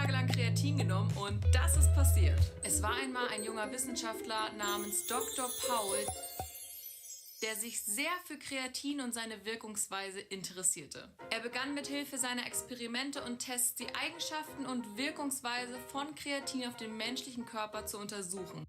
Tage lang Kreatin genommen und das ist passiert. Es war einmal ein junger Wissenschaftler namens Dr. Paul, der sich sehr für Kreatin und seine Wirkungsweise interessierte. Er begann mit Hilfe seiner Experimente und Tests die Eigenschaften und Wirkungsweise von Kreatin auf den menschlichen Körper zu untersuchen.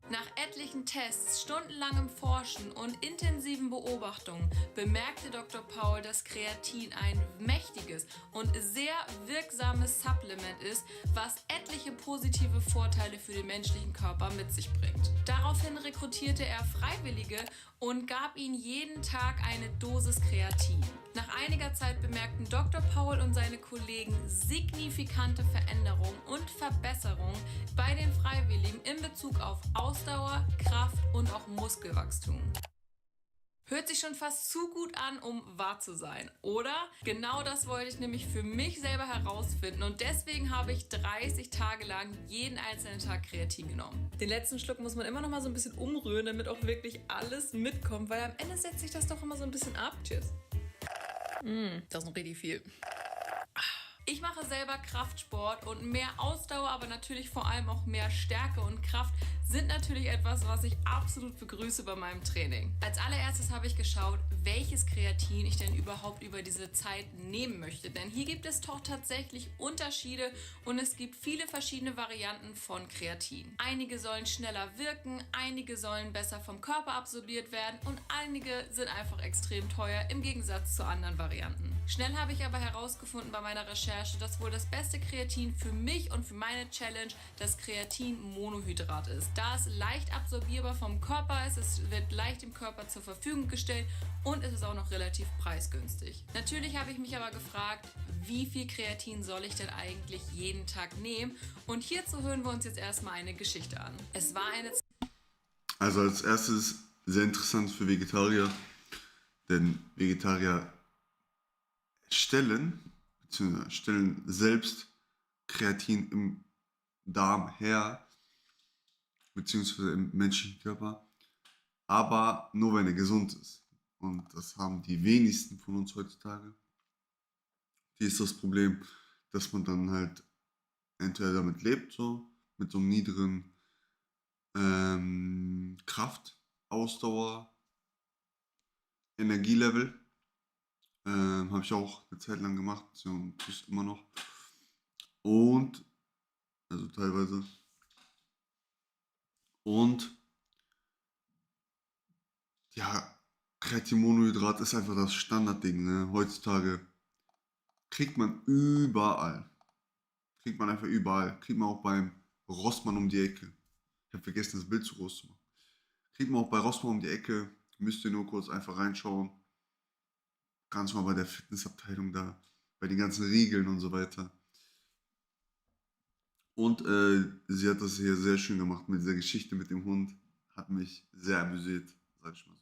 Nach etlichen Tests, stundenlangem Forschen und intensiven Beobachtungen bemerkte Dr. Paul, dass Kreatin ein mächtiges und sehr wirksames Supplement ist, was etliche positive Vorteile für den menschlichen Körper mit sich bringt. Daraufhin rekrutierte er Freiwillige und gab ihnen jeden Tag eine Dosis Kreatin. Nach einiger Zeit bemerkten Dr. Paul und seine Kollegen signifikante Veränderungen und Verbesserungen bei den Freiwilligen in Bezug auf Ausdauer, Kraft und auch Muskelwachstum. Hört sich schon fast zu gut an, um wahr zu sein, oder? Genau das wollte ich nämlich für mich selber herausfinden und deswegen habe ich 30 Tage lang jeden einzelnen Tag Kreatin genommen. Den letzten Schluck muss man immer noch mal so ein bisschen umrühren, damit auch wirklich alles mitkommt, weil am Ende setzt sich das doch immer so ein bisschen ab. Cheers. Das ist noch richtig viel. Ich mache selber Kraftsport und mehr Ausdauer, aber natürlich vor allem auch mehr Stärke und Kraft sind natürlich etwas, was ich absolut begrüße bei meinem Training. Als allererstes habe ich geschaut, welches Kreatin ich denn überhaupt über diese Zeit nehmen möchte. Denn hier gibt es doch tatsächlich Unterschiede und es gibt viele verschiedene Varianten von Kreatin. Einige sollen schneller wirken, einige sollen besser vom Körper absorbiert werden und einige sind einfach extrem teuer im Gegensatz zu anderen Varianten. Schnell habe ich aber herausgefunden bei meiner Recherche, dass wohl das beste Kreatin für mich und für meine Challenge das Kreatinmonohydrat ist. Da es leicht absorbierbar vom Körper ist, es wird leicht dem Körper zur Verfügung gestellt und es ist auch noch relativ preisgünstig. Natürlich habe ich mich aber gefragt, wie viel Kreatin soll ich denn eigentlich jeden Tag nehmen? Und hierzu hören wir uns jetzt erstmal eine Geschichte an. Es war eine Also als erstes sehr interessant für Vegetarier, denn Vegetarier stellen selbst Kreatin im Darm her, beziehungsweise im menschlichen Körper, aber nur wenn er gesund ist. Und das haben die wenigsten von uns heutzutage. Hier ist das Problem, dass man dann halt entweder damit lebt, so mit so einem niedrigen Kraft, Ausdauer, Energielevel. Habe ich auch eine Zeit lang gemacht, so tue immer noch. Und, also teilweise. Und ja, Kreatinmonohydrat ist einfach das Standardding, ne? Heutzutage kriegt man überall. Kriegt man einfach überall. Kriegt man auch beim Rossmann um die Ecke. Ich habe vergessen, das Bild zu groß zu machen. Kriegt man auch bei Rossmann um die Ecke. Müsst ihr nur kurz einfach reinschauen. Ganz mal bei der Fitnessabteilung da. Bei den ganzen Riegeln und so weiter. Und sie hat das hier sehr schön gemacht mit dieser Geschichte mit dem Hund. Hat mich sehr amüsiert, sag ich mal so.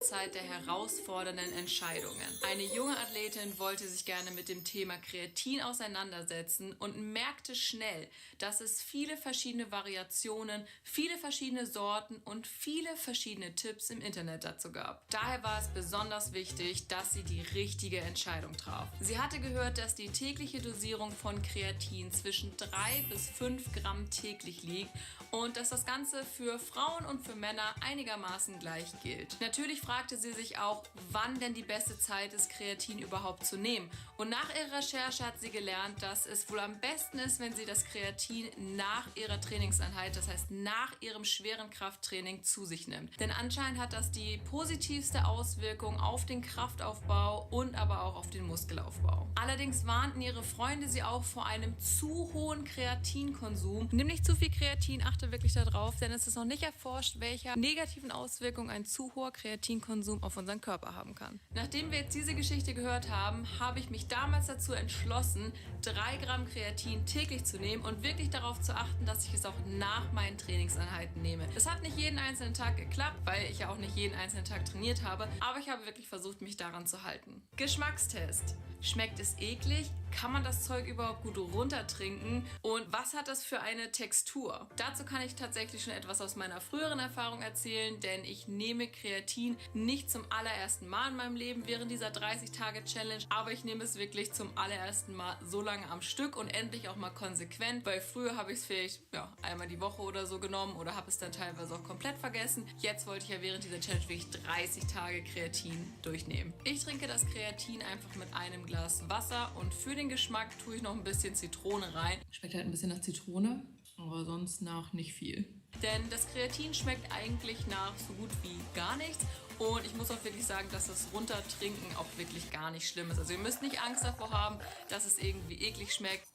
Zeit der herausfordernden Entscheidungen. Eine junge Athletin wollte sich gerne mit dem Thema Kreatin auseinandersetzen und merkte schnell, dass es viele verschiedene Variationen, viele verschiedene Sorten und viele verschiedene Tipps im Internet dazu gab. Daher war es besonders wichtig, dass sie die richtige Entscheidung traf. Sie hatte gehört, dass die tägliche Dosierung von Kreatin zwischen 3 bis 5 Gramm täglich liegt und dass das Ganze für Frauen und für Männer einigermaßen gleich gilt. Natürlich fragte sie sich auch, wann denn die beste Zeit ist, Kreatin überhaupt zu nehmen. Und nach ihrer Recherche hat sie gelernt, dass es wohl am besten ist, wenn sie das Kreatin nach ihrer Trainingseinheit, das heißt nach ihrem schweren Krafttraining, zu sich nimmt. Denn anscheinend hat das die positivste Auswirkung auf den Kraftaufbau und aber auch auf den Muskelaufbau. Allerdings warnten ihre Freunde sie auch vor einem zu hohen Kreatinkonsum. Nimm nicht zu viel Kreatin, achte wirklich darauf, denn es ist noch nicht erforscht, welche negativen Auswirkungen ein zu hoher Kreatinkonsum auf unseren Körper haben kann. Nachdem wir jetzt diese Geschichte gehört haben, habe ich mich damals dazu entschlossen, 3 Gramm Kreatin täglich zu nehmen und wirklich darauf zu achten, dass ich es auch nach meinen Trainingseinheiten nehme. Das hat nicht jeden einzelnen Tag geklappt, weil ich ja auch nicht jeden einzelnen Tag trainiert habe, aber ich habe wirklich versucht, mich daran zu halten. Geschmackstest. Schmeckt es eklig? Kann man das Zeug überhaupt gut runtertrinken? Und was hat das für eine Textur? Dazu kann ich tatsächlich schon etwas aus meiner früheren Erfahrung erzählen, denn ich nehme Kreatin nicht zum allerersten Mal in meinem Leben während dieser 30-Tage-Challenge, aber ich nehme es wirklich zum allerersten Mal so lange am Stück und endlich auch mal konsequent, weil früher habe ich es vielleicht einmal die Woche oder so genommen oder habe es dann teilweise auch komplett vergessen. Jetzt wollte ich ja während dieser Challenge wirklich 30 Tage Kreatin durchnehmen. Ich trinke das Kreatin einfach mit einem Glas Wasser und für den Geschmack tue ich noch ein bisschen Zitrone rein. Schmeckt halt ein bisschen nach Zitrone, aber sonst nach nicht viel. Denn das Kreatin schmeckt eigentlich nach so gut wie gar nichts. Und ich muss auch wirklich sagen, dass das Runtertrinken auch wirklich gar nicht schlimm ist. Also ihr müsst nicht Angst davor haben, dass es irgendwie eklig schmeckt.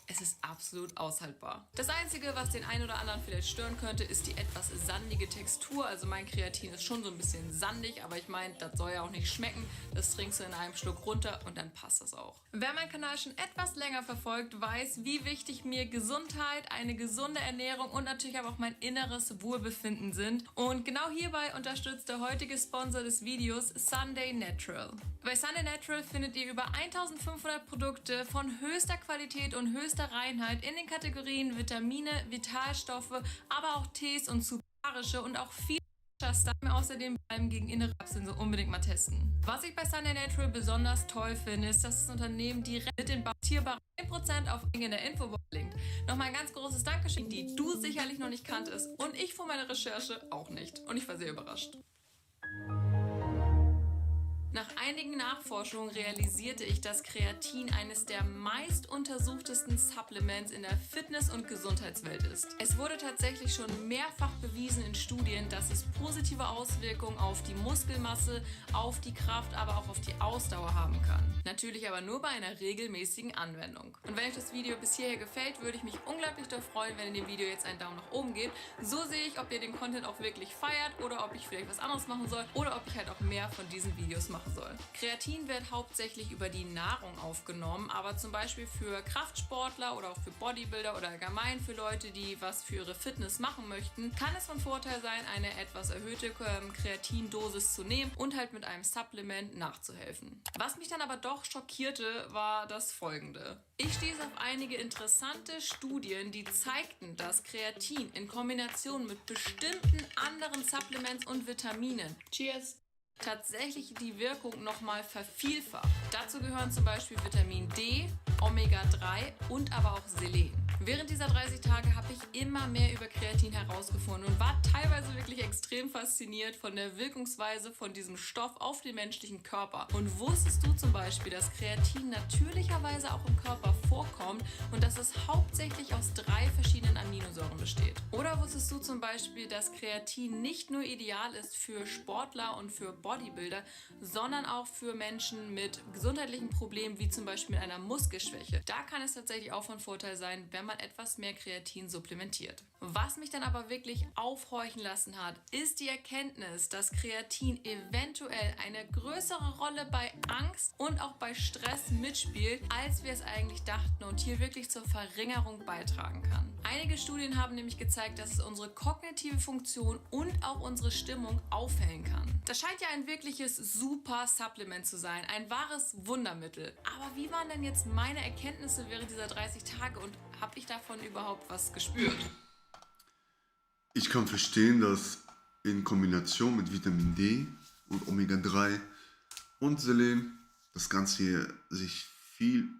Es ist absolut aushaltbar. Das Einzige, was den einen oder anderen vielleicht stören könnte, ist die etwas sandige Textur. Also mein Kreatin ist schon so ein bisschen sandig, aber ich meine, das soll ja auch nicht schmecken. Das trinkst du in einem Schluck runter und dann passt das auch. Wer meinen Kanal schon etwas länger verfolgt, weiß, wie wichtig mir Gesundheit, eine gesunde Ernährung und natürlich aber auch mein inneres Wohlbefinden sind. Und genau hierbei unterstützt der heutige Sponsor des Videos Sunday Natural. Bei Sunday Natural findet ihr über 1500 Produkte von höchster Qualität und höchster Reinheit in den Kategorien Vitamine, Vitalstoffe, aber auch Tees und superarische und auch viel außerdem beim gegen innere Absinse unbedingt mal testen. Was ich bei Sunday Natural besonders toll finde, ist, dass das Unternehmen direkt mit den basierbaren 10% auf in der Info linkt. Nochmal ein ganz großes Dankeschön, die du sicherlich noch nicht kanntest und ich vor meiner Recherche auch nicht. Und ich war sehr überrascht. Nach einigen Nachforschungen realisierte ich, dass Kreatin eines der meist untersuchtesten Supplements in der Fitness- und Gesundheitswelt ist. Es wurde tatsächlich schon mehrfach bewiesen in Studien, dass es positive Auswirkungen auf die Muskelmasse, auf die Kraft, aber auch auf die Ausdauer haben kann. Natürlich aber nur bei einer regelmäßigen Anwendung. Und wenn euch das Video bis hierher gefällt, würde ich mich unglaublich darauf freuen, wenn in dem Video jetzt ein Daumen nach oben geht. So sehe ich, ob ihr den Content auch wirklich feiert oder ob ich vielleicht was anderes machen soll oder ob ich halt auch mehr von diesen Videos mache soll. Kreatin wird hauptsächlich über die Nahrung aufgenommen, aber zum Beispiel für Kraftsportler oder auch für Bodybuilder oder allgemein für Leute, die was für ihre Fitness machen möchten, kann es von Vorteil sein, eine etwas erhöhte Kreatindosis zu nehmen und halt mit einem Supplement nachzuhelfen. Was mich dann aber doch schockierte, war das Folgende. Ich stieß auf einige interessante Studien, die zeigten, dass Kreatin in Kombination mit bestimmten anderen Supplements und Vitaminen tatsächlich die Wirkung nochmal vervielfacht. Dazu gehören zum Beispiel Vitamin D, Omega-3 und aber auch Selen. Während dieser 30 Tage habe ich immer mehr über Kreatin herausgefunden und war teilweise wirklich extrem fasziniert von der Wirkungsweise von diesem Stoff auf den menschlichen Körper. Und wusstest du zum Beispiel, dass Kreatin natürlicherweise auch im Körper vorkommt und dass es hauptsächlich aus 3 verschiedenen Aminosäuren besteht? Oder wusstest du zum Beispiel, dass Kreatin nicht nur ideal ist für Sportler und für Bodybuilder, sondern auch für Menschen mit gesundheitlichen Problemen, wie zum Beispiel mit einer Muskelschwäche? Da kann es tatsächlich auch von Vorteil sein, wenn man etwas mehr Kreatin supplementiert. Was mich dann aber wirklich aufhorchen lassen hat, ist die Erkenntnis, dass Kreatin eventuell eine größere Rolle bei Angst und auch bei Stress mitspielt, als wir es eigentlich dachten und hier wirklich zur Verringerung beitragen kann. Einige Studien haben nämlich gezeigt, dass es unsere kognitive Funktion und auch unsere Stimmung aufhellen kann. Das scheint ja ein wirkliches super Supplement zu sein, ein wahres Wundermittel. Aber wie waren denn jetzt meine Erkenntnisse während dieser 30 Tage und habe ich davon überhaupt was gespürt? Ich kann verstehen, dass in Kombination mit Vitamin D und Omega-3 und Selen das Ganze hier sich viel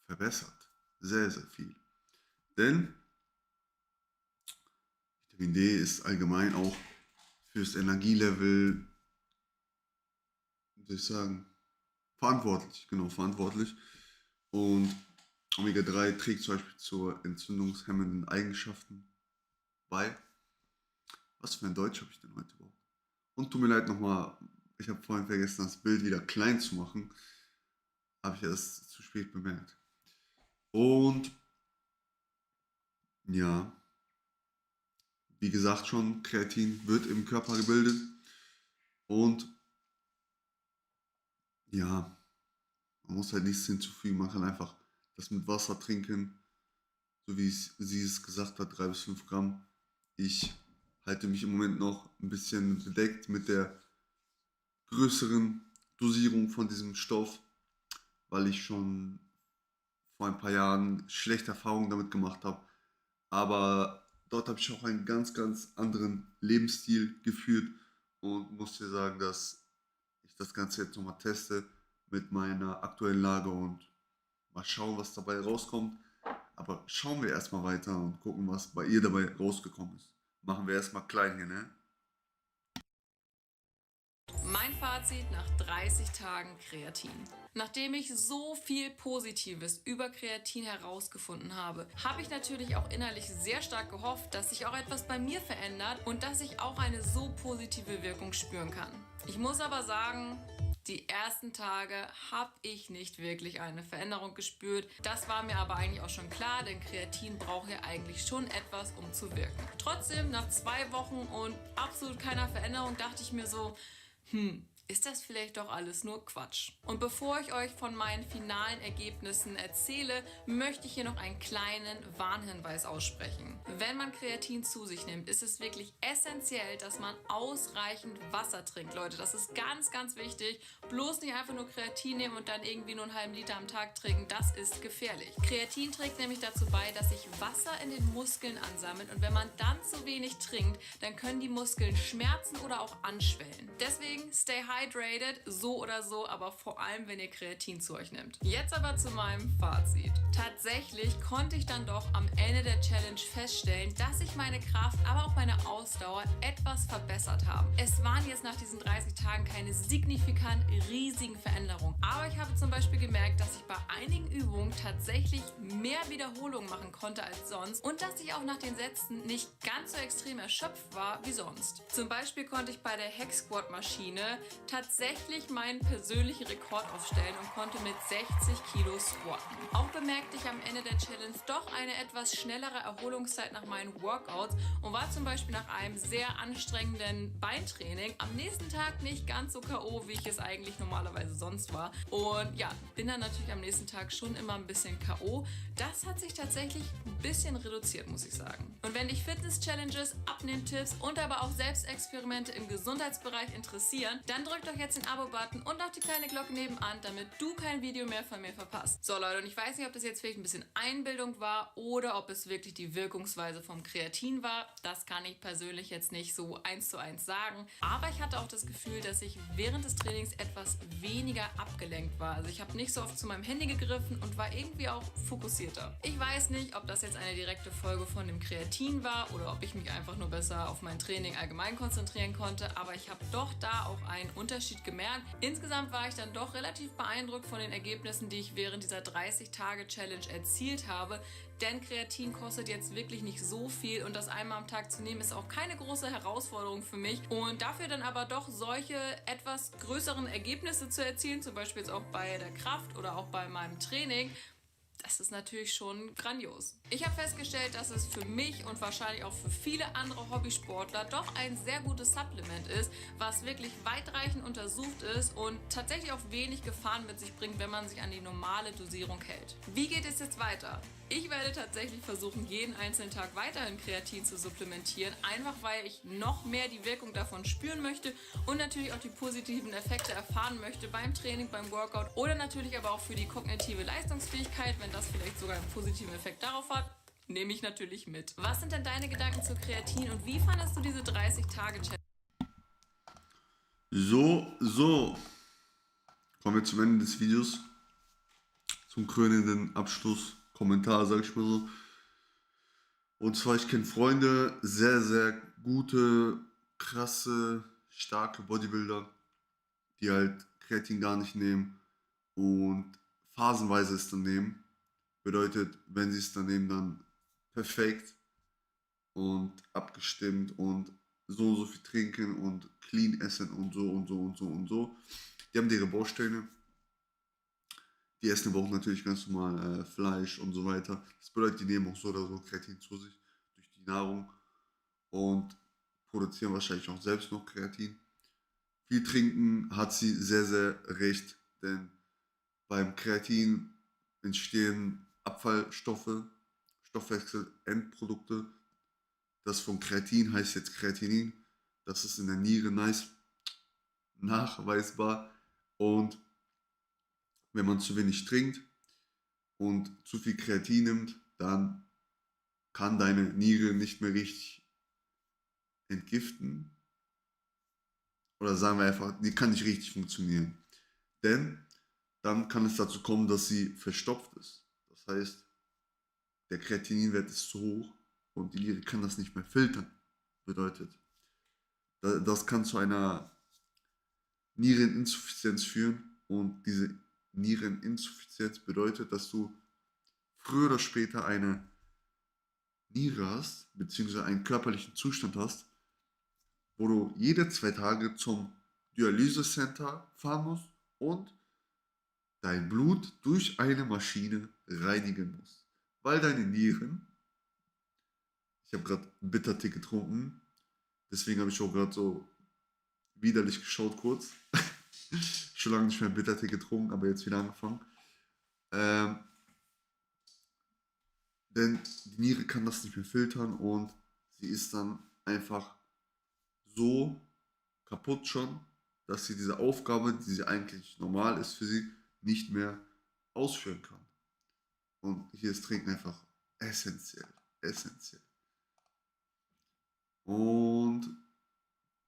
verbessert. Sehr, sehr viel. Denn Vitamin D ist allgemein auch fürs Energielevel, wie soll ich sagen, verantwortlich. Genau, verantwortlich. Und Omega-3 trägt zum Beispiel zu entzündungshemmenden Eigenschaften bei. Was für ein Deutsch habe ich denn heute überhaupt? Und tut mir leid nochmal, ich habe vorhin vergessen, das Bild wieder klein zu machen. Habe ich erst zu spät bemerkt. Und ja, wie gesagt schon, Kreatin wird im Körper gebildet. Und ja, man muss halt nichts hinzufügen. Man kann einfach das mit Wasser trinken. So wie sie es gesagt hat, 3 bis 5 Gramm. Ich halte mich im Moment noch ein bisschen bedeckt mit der größeren Dosierung von diesem Stoff. weil ich schon vor ein paar Jahren schlechte Erfahrungen damit gemacht habe. Aber dort habe ich auch einen ganz, ganz anderen Lebensstil geführt und muss dir sagen, dass ich das Ganze jetzt nochmal teste mit meiner aktuellen Lage und mal schauen, was dabei rauskommt. Aber schauen wir erstmal weiter und gucken, was bei ihr dabei rausgekommen ist. Machen wir erstmal klein hier, ne? Mein Fazit nach 30 Tagen Kreatin. Nachdem ich so viel Positives über Kreatin herausgefunden habe, habe ich natürlich auch innerlich sehr stark gehofft, dass sich auch etwas bei mir verändert und dass ich auch eine so positive Wirkung spüren kann. Ich muss aber sagen, die ersten Tage habe ich nicht wirklich eine Veränderung gespürt. Das war mir aber eigentlich auch schon klar, denn Kreatin braucht ja eigentlich schon etwas, um zu wirken. Trotzdem, nach 2 Wochen und absolut keiner Veränderung, dachte ich mir so, ist das vielleicht doch alles nur Quatsch? Und bevor ich euch von meinen finalen Ergebnissen erzähle, möchte ich hier noch einen kleinen Warnhinweis aussprechen. Wenn man Kreatin zu sich nimmt, ist es wirklich essentiell, dass man ausreichend Wasser trinkt. Leute, das ist ganz, ganz wichtig. Bloß nicht einfach nur Kreatin nehmen und dann irgendwie nur einen halben Liter am Tag trinken. Das ist gefährlich. Kreatin trägt nämlich dazu bei, dass sich Wasser in den Muskeln ansammelt und wenn man dann zu wenig trinkt, dann können die Muskeln schmerzen oder auch anschwellen. Deswegen stay hydrated, so oder so, aber vor allem, wenn ihr Kreatin zu euch nehmt. Jetzt aber zu meinem Fazit. Tatsächlich konnte ich dann doch am Ende der Challenge feststellen, dass sich meine Kraft, aber auch meine Ausdauer etwas verbessert haben. Es waren jetzt nach diesen 30 Tagen keine signifikant riesigen Veränderungen, aber ich habe zum Beispiel gemerkt, dass ich bei einigen Übungen tatsächlich mehr Wiederholungen machen konnte als sonst und dass ich auch nach den Sätzen nicht ganz so extrem erschöpft war wie sonst. Zum Beispiel konnte ich bei der Hack Squat Maschine tatsächlich meinen persönlichen Rekord aufstellen und konnte mit 60 Kilo squatten. Auch bemerkte ich am Ende der Challenge doch eine etwas schnellere Erholungszeit nach meinen Workouts und war zum Beispiel nach einem sehr anstrengenden Beintraining am nächsten Tag nicht ganz so K.O., wie ich es eigentlich normalerweise sonst war. Und ja, bin dann natürlich am nächsten Tag schon immer ein bisschen K.O. Das hat sich tatsächlich ein bisschen reduziert, muss ich sagen. Und wenn dich Fitness-Challenges, Abnehmtipps und aber auch Selbstexperimente im Gesundheitsbereich interessieren, dann drückt doch jetzt den Abo-Button und auch die kleine Glocke nebenan, damit du kein Video mehr von mir verpasst. So Leute, und ich weiß nicht, ob das jetzt vielleicht ein bisschen Einbildung war oder ob es wirklich die Wirkungsweise vom Kreatin war. Das kann ich persönlich jetzt nicht so 1:1 sagen. Aber ich hatte auch das Gefühl, dass ich während des Trainings etwas weniger abgelenkt war. Also ich habe nicht so oft zu meinem Handy gegriffen und war irgendwie auch fokussierter. Ich weiß nicht, ob das jetzt eine direkte Folge von dem Kreatin war oder ob ich mich einfach nur besser auf mein Training allgemein konzentrieren konnte, aber ich habe doch da auch einen Unterschied gemerkt. Insgesamt war ich dann doch relativ beeindruckt von den Ergebnissen, die ich während dieser 30-Tage-Challenge erzielt habe, denn Kreatin kostet jetzt wirklich nicht so viel und das einmal am Tag zu nehmen ist auch keine große Herausforderung für mich und dafür dann aber doch solche etwas größeren Ergebnisse zu erzielen, zum Beispiel jetzt auch bei der Kraft oder auch bei meinem Training, das ist natürlich schon grandios. Ich habe festgestellt, dass es für mich und wahrscheinlich auch für viele andere Hobbysportler doch ein sehr gutes Supplement ist, was wirklich weitreichend untersucht ist und tatsächlich auch wenig Gefahren mit sich bringt, wenn man sich an die normale Dosierung hält. Wie geht es jetzt weiter? Ich werde tatsächlich versuchen, jeden einzelnen Tag weiterhin Kreatin zu supplementieren, einfach weil ich noch mehr die Wirkung davon spüren möchte und natürlich auch die positiven Effekte erfahren möchte beim Training, beim Workout oder natürlich aber auch für die kognitive Leistungsfähigkeit, wenn das vielleicht sogar einen positiven Effekt darauf hat. Nehme ich natürlich mit. Was sind denn deine Gedanken zu Kreatin und wie fandest du diese 30-Tage-Challenge? So. Kommen wir zum Ende des Videos. Zum krönenden Abschluss. Kommentar, sag ich mal so. Und zwar, ich kenne Freunde, sehr, sehr gute, krasse, starke Bodybuilder, die halt Kreatin gar nicht nehmen und phasenweise es dann nehmen. Bedeutet, wenn sie es dann nehmen, dann perfekt und abgestimmt und so viel trinken und clean essen und so und so und so und so. Die haben ihre Baustellen. Die essen aber auch natürlich ganz normal Fleisch und so weiter. Das bedeutet, die nehmen auch so oder so Kreatin zu sich durch die Nahrung und produzieren wahrscheinlich auch selbst noch Kreatin. Viel trinken hat sie sehr, sehr recht, denn beim Kreatin entstehen Abfallstoffe, Stoffwechselendprodukte. Das von Kreatin heißt jetzt Kreatinin. Das ist in der Niere nice nachweisbar und wenn man zu wenig trinkt und zu viel Kreatin nimmt, dann kann deine Niere nicht mehr richtig entgiften. Oder sagen wir einfach, die kann nicht richtig funktionieren. Denn dann kann es dazu kommen, dass sie verstopft ist. Das heißt, der Kreatininwert ist zu hoch und die Niere kann das nicht mehr filtern. Bedeutet, das kann zu einer Niereninsuffizienz führen und diese Niereninsuffizienz bedeutet, dass du früher oder später eine Niere hast, beziehungsweise einen körperlichen Zustand hast, wo du jede 2 Tage zum Dialysecenter fahren musst und dein Blut durch eine Maschine reinigen musst. Weil deine Nieren, ich habe gerade Bittertee getrunken, deswegen habe ich auch gerade so widerlich geschaut kurz. Schon lange nicht mehr Bittertee getrunken, aber jetzt wieder angefangen. Ähm, denn die Niere kann das nicht mehr filtern und sie ist dann einfach so kaputt schon, dass sie diese Aufgabe, die sie eigentlich normal ist für sie, nicht mehr ausführen kann. Und hier ist Trinken einfach essentiell. Essentiell. Und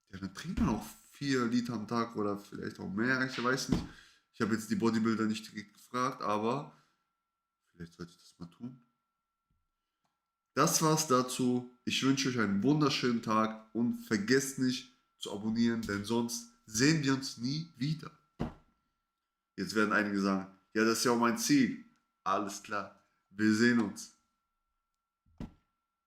ja, dann trinkt man auch 4 Liter am Tag oder vielleicht auch mehr, ich weiß nicht. Ich habe jetzt die Bodybuilder nicht direkt gefragt, aber vielleicht sollte ich das mal tun. Das war's dazu. Ich wünsche euch einen wunderschönen Tag und vergesst nicht zu abonnieren, denn sonst sehen wir uns nie wieder. Jetzt werden einige sagen, ja, das ist ja auch mein Ziel. Alles klar, wir sehen uns.